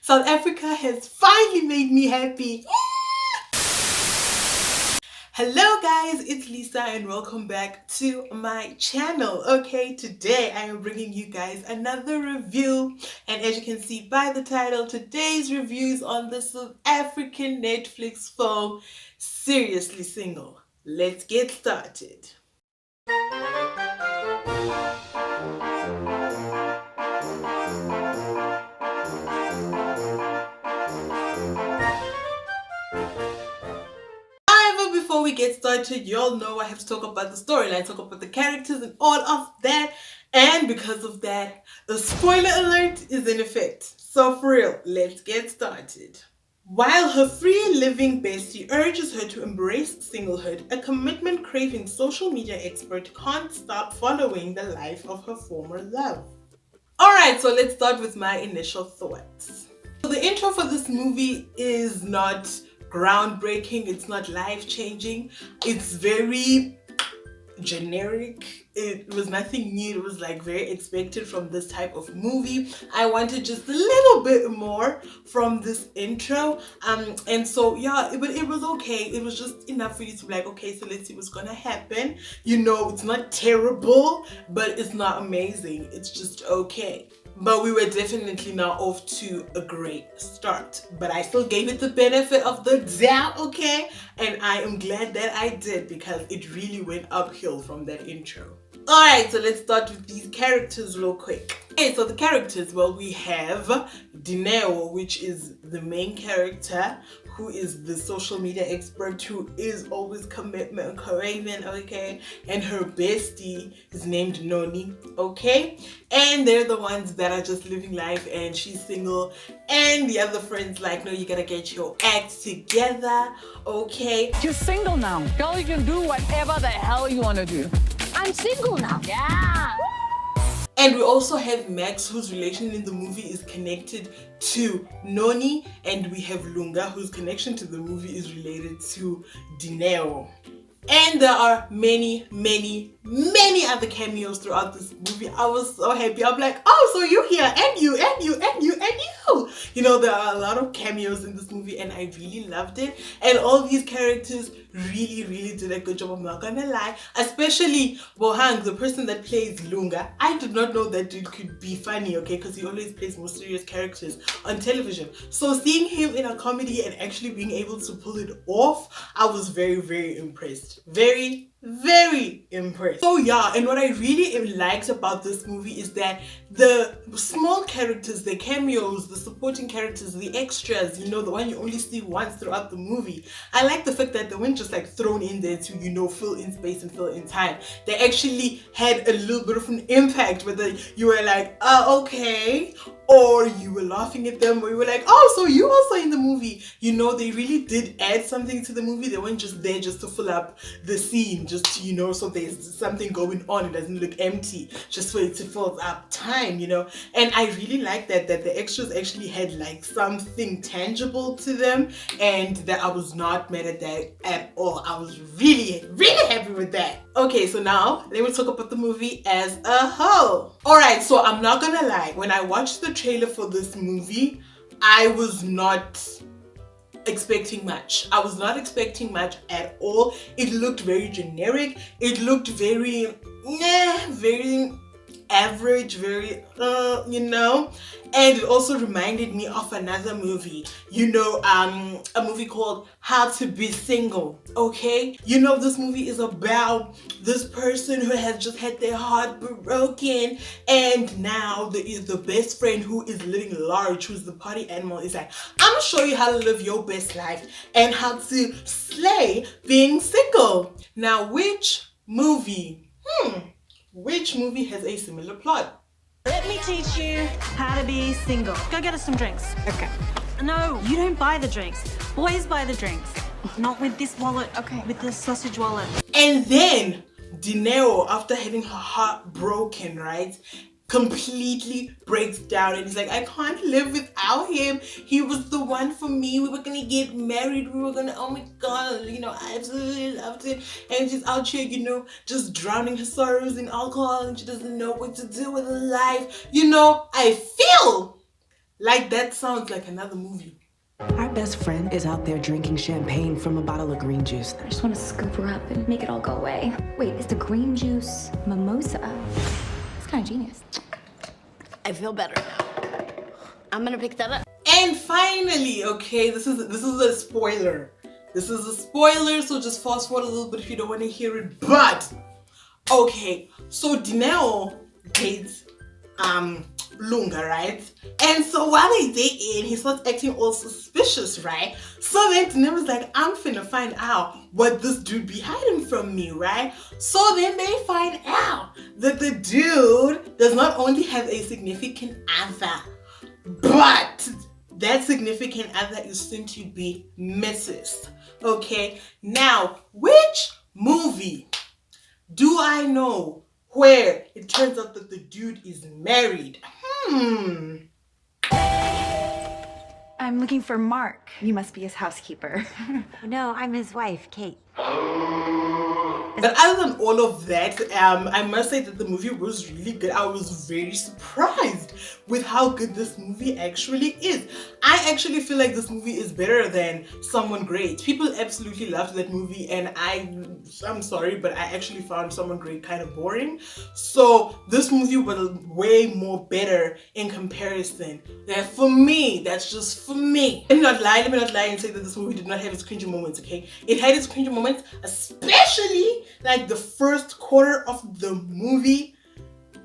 South Africa has finally made me happy. Hello guys, it's Lisa and welcome back to my channel. Okay, today I am bringing you guys another review, and as you can see by the title, today's review is on the South African Netflix film Seriously Single. Let's get started. Before we get started, y'all know I have to talk about the storyline, talk about the characters and all of that. And because of that, a spoiler alert is in effect. So for real, let's get started. While her free living bestie urges her to embrace singlehood, a commitment-craving social media expert can't stop following the life of her former love. Alright, so let's start with my initial thoughts. So the intro for this movie is not groundbreaking, it's not life-changing, it's very generic. It was nothing new, it was like very expected from this type of movie. I wanted just a little bit more from this intro, and so yeah, but it was okay. It was just enough for you to be like, okay, so let's see what's gonna happen. You know, it's not terrible, but it's not amazing, it's just okay. But we were definitely now off to a great start. But I still gave it the benefit of the doubt, okay? And I am glad that I did, because it really went uphill from that intro. Alright, so let's start with these characters real quick. Okay, so the characters, well, we have Dineo, which is the main character, who is the social media expert who is always commitment craving, okay? And her bestie is named Noni, okay? And they're the ones that are just living life, and she's single, and the other friends like, no, you gotta get your act together, okay? You're single now. Girl, you can do whatever the hell you want to do. I'm single now. Yeah. And we also have Max, whose relation in the movie is connected to Noni, and we have Lunga, whose connection to the movie is related to Dineo. And there are many other cameos throughout this movie. I was so happy. I'm like, oh, so you here, and you, and you, and you, and you. You know, there are a lot of cameos in this movie, and I really loved it. And all these characters really did a good job, I'm not gonna lie. Especially Bohang, the person that plays Lunga. I did not know that dude could be funny, okay, because he always plays more serious characters on television. So seeing him in a comedy and actually being able to pull it off, I was very impressed. Very impressed. So yeah, and what I really liked about this movie is that the small characters, the cameos, the supporting characters, the extras, you know, the one you only see once throughout the movie, I like the fact that they weren't just like thrown in there to, you know, fill in space and fill in time. They actually had a little bit of an impact, whether you were like, okay, or you were laughing at them, or you were like, oh, so you also in the movie. You know, they really did add something to the movie. They weren't just there just to fill up the scene, just to, you know, so there's something going on, it doesn't look empty, just for it to fill up time, you know. And I really like that the extras actually had like something tangible to them, and that I was not mad at that at all. I was really happy with that. Okay, so now let me talk about the movie as a whole. Alright, so I'm not gonna lie, when I watched the trailer for this movie, I was not expecting much. I was not expecting much at all. It looked very generic. It looked very average, very you know. And it also reminded me of another movie, you know, a movie called How to Be Single, okay? You know, this movie is about this person who has just had their heart broken, and now the best friend who is living large, who's the party animal, is like, I'm gonna show you how to live your best life and how to slay being single. Now, which movie has a similar plot? Let me teach you how to be single. Go get us some drinks. Okay. No, you don't buy the drinks. Boys buy the drinks. Not with this wallet. Okay. With this sausage wallet. And then Dineo, after having her heart broken, right, completely breaks down, and he's like, I can't live without him. He was the one for me. We were gonna get married. We were gonna, oh my god, you know, I absolutely loved it. And she's out here, you know, just drowning her sorrows in alcohol, and she doesn't know what to do with her life. You know, I feel Like, that sounds like another movie. Our best friend is out there drinking champagne from a bottle of green juice. I just want to scoop her up and make it all go away. Wait, is the green juice mimosa? It's kind of genius. I feel better now. I'm gonna pick that up. And finally, okay, this is a spoiler. This is a spoiler, so just fast forward a little bit if you don't want to hear it. But okay, so Dineo dates Lunga, right? And so while they dating, he starts acting all suspicious, right? So then Dineo's like, I'm finna find out what this dude be hiding from me, right? So then they find out that the dude does not only have a significant other, but that significant other is soon to be Mrs. Okay, now which movie do I know where it turns out that the dude is married? I'm looking for Mark. You must be his housekeeper. No, I'm his wife, Kate. But other than all of that, I must say that the movie was really good. I was very surprised with how good this movie actually is. I actually feel like this movie is better than Someone Great. People absolutely loved that movie, and I'm sorry, but I actually found Someone Great kind of boring. So this movie was way more better in comparison. That for me, that's just for me. Let me not lie and say that this movie did not have its cringy moments, okay? It had its cringy moments, especially like the first quarter of the movie.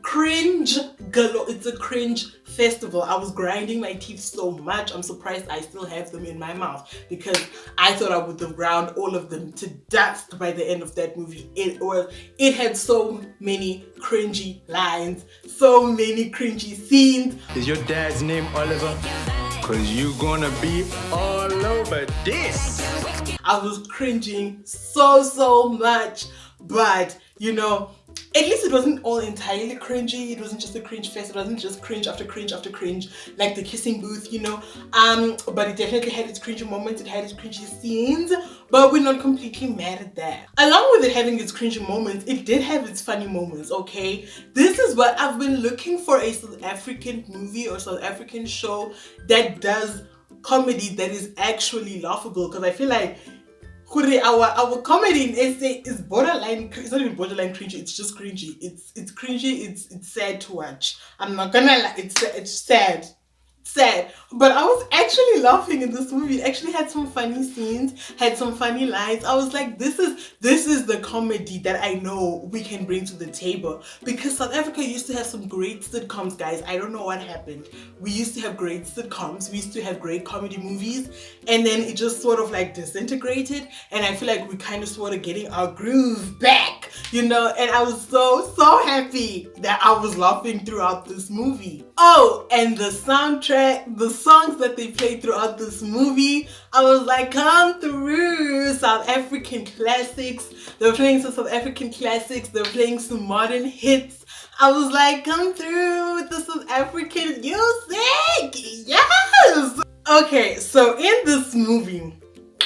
Cringe galore. It's a cringe festival. I was grinding my teeth so much. I'm surprised I still have them in my mouth because I thought I would have ground all of them to dust by the end of that movie. It had so many cringy lines, so many cringy scenes. Is your dad's name Oliver? Cause you gonna be all over this. I was cringing so much, but you know, at least it wasn't all entirely cringy. It wasn't just a cringe fest. It wasn't just cringe after cringe after cringe, like the kissing booth, you know. But it definitely had its cringy moments. It had its cringy scenes, but we're not completely mad at that. Along with it having its cringy moments, it did have its funny moments, okay? This is what I've been looking for, a South African movie or South African show that does comedy that is actually laughable, because I feel like our comedy in SA is borderline. It's not even borderline cringy. It's just cringy. It's cringy. It's sad to watch. I'm not gonna lie. It's sad. But I was actually laughing in this movie. It actually had some funny scenes, had some funny lines. I was like, this is the comedy that I know we can bring to the table, because South Africa used to have some great sitcoms, guys. I don't know what happened. We used to have great sitcoms. We used to have great comedy movies, and then it just sort of like disintegrated, and I feel like we kind of sort of getting our groove back, you know. And I was so happy that I was laughing throughout this movie. Oh, and the soundtrack, the songs that they played throughout this movie, I was like, come through, South African classics. They were playing some South African classics. They were playing some modern hits. I was like, come through with the South African music. Yes. Okay, so in this movie,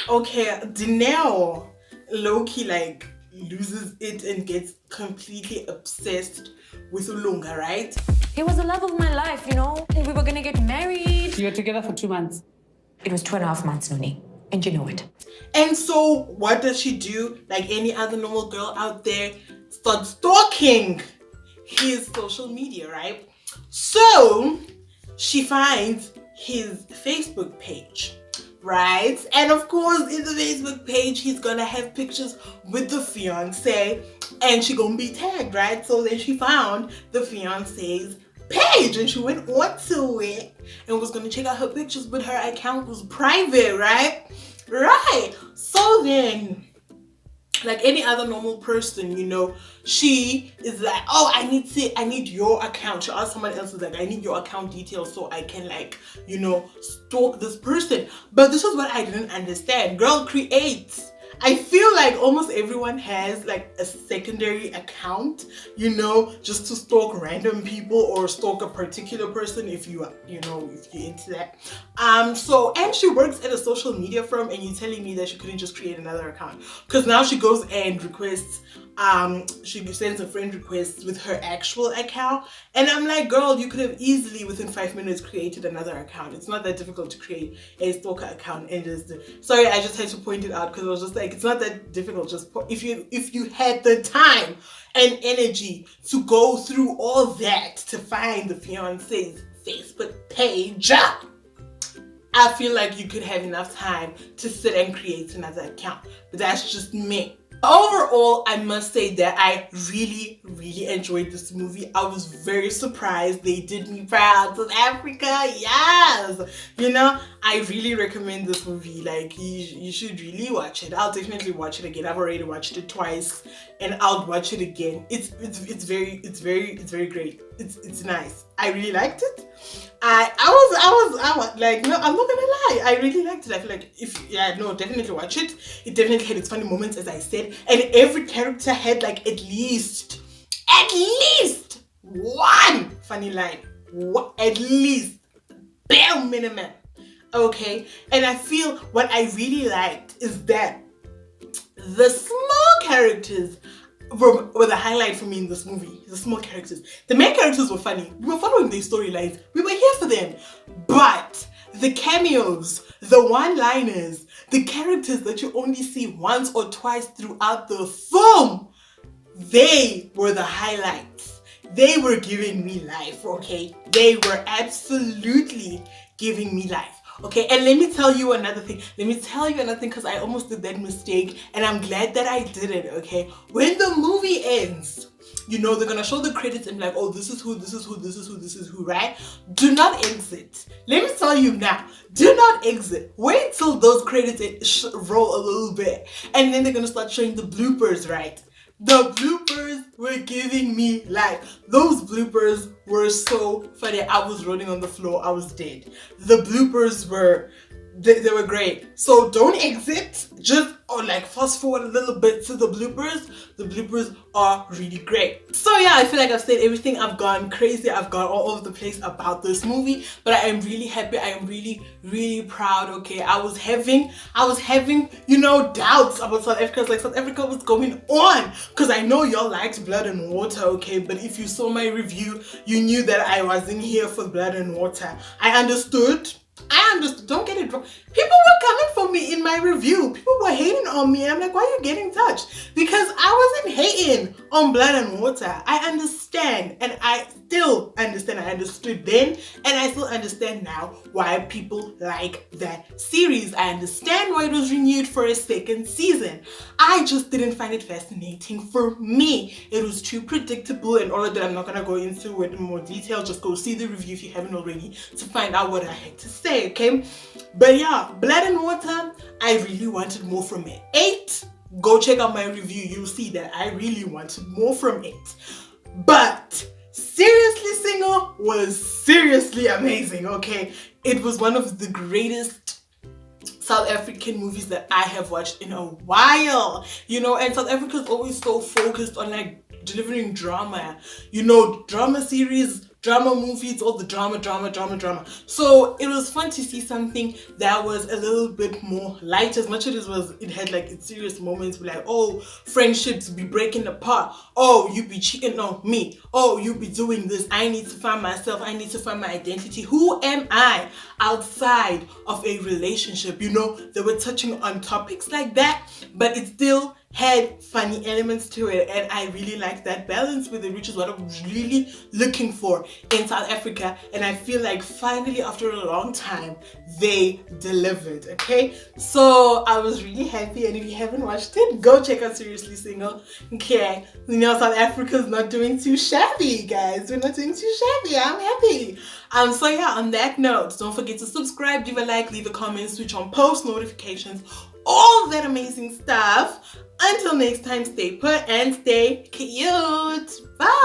okay, Dineo low-key like loses it and gets completely obsessed with Ulunga, right? He was the love of my life, you know? We were gonna get married. You were together for 2 months. It was 2.5 months, Noni, and you know it. And so what does she do? Like any other normal girl out there, start stalking his social media, right? So she finds his Facebook page, right? And of course, in the Facebook page, he's gonna have pictures with the fiance, and she gonna be tagged, right? So then she found the fiance's page, and she went onto it and was gonna check out her pictures, but her account was private, right? So then, like any other normal person, you know, she is like, oh, I need your account. She asked someone else, like, I need your account details so I can, like, you know, stalk this person. But this is what I didn't understand. Girl, creates. I feel like almost everyone has like a secondary account, you know, just to stalk random people or stalk a particular person if you know, if you're into that. So, and she works at a social media firm, and you're telling me that she couldn't just create another account? Because now she goes and requests she sends a friend request with her actual account, and I'm like, girl, you could have easily within 5 minutes created another account. It's not that difficult to create a stalker account. And just sorry, I just had to point it out because I was just like, it's not that difficult. Just if you had the time and energy to go through all that to find the fiance's Facebook page, I feel like you could have enough time to sit and create another account. But that's just me. Overall, I must say that I really, really enjoyed this movie. I was very surprised. They did me proud. South Africa, yes! You know, I really recommend this movie. Like, you should really watch it. I'll definitely watch it again. I've already watched it twice, and I'll watch it again. It's very great. It's nice. I really liked it. I was like, no, I'm not gonna lie. I really liked it. I feel like definitely watch it. It definitely had its funny moments, as I said, and every character had like at least one funny line. At least, bare minimum. Okay, and I feel what I really liked is that the small characters were the highlight for me in this movie. The small characters. The main characters were funny. We were following their storylines. We were here for them. But the cameos, the one-liners, the characters that you only see once or twice throughout the film, they were the highlights. They were giving me life, okay? They were absolutely giving me life. Okay, and let me tell you another thing. Because I almost did that mistake, and I'm glad that I did it, okay? When the movie ends, you know, they're gonna show the credits and be like, oh, this is who, right? Do not exit. Let me tell you now, do not exit. Wait till those credits roll a little bit, and then they're gonna start showing the bloopers, right? The bloopers were giving me life. Those bloopers were so funny. I was rolling on the floor. I was dead. The bloopers were, they were great. So don't exit. Just fast forward a little bit to the bloopers. The bloopers are really great. So yeah, I feel like I've said everything. I've gone crazy. I've gone all over the place about this movie, but I am really happy. I am really, really proud. Okay, I was having, you know, doubts about South Africa. Like, South Africa was going on, because I know y'all liked Blood and Water, okay? But if you saw my review, you knew that I wasn't here for Blood and Water. I understood. Don't get it wrong. People were coming for me in my review. People were hating on me. I'm like, why are you getting touched? Because I wasn't hating on Blood and Water. I understand, and I still understand. I understood then, and I still understand now why people like that series. I understand why it was renewed for a second season. I just didn't find it fascinating for me. It was too predictable and all of that. I'm not gonna go into it in more detail. Just go see the review if you haven't already to find out what I had to say, okay? But yeah, Blood and Water, I really wanted more from it. 8, go check out my review. You'll see that I really wanted more from it. But Seriously Single was seriously amazing, okay? It was one of the greatest South African movies that I have watched in a while, you know, and South Africa is always so focused on like delivering drama, you know, drama series, drama movies, all the drama. So it was fun to see something that was a little bit more light, as much as it had like its serious moments, like, oh, friendships be breaking apart, oh, you be cheating on me, oh, you be doing this, I need to find myself, I need to find my identity, who am I outside of a relationship, you know? They were touching on topics like that, but it still had funny elements to it, and I really liked that balance with it, which is what I was really looking for in South Africa. And I feel like finally, after a long time, they delivered, okay? So I was really happy, and if you haven't watched it, go check out Seriously Single, okay? You know, South Africa's not doing too shabby, guys. We're not doing too shabby. I'm happy. So yeah, on that note, don't forget to subscribe, leave a like, leave a comment, switch on post notifications, all that amazing stuff. Until next time, stay put and stay cute. Bye.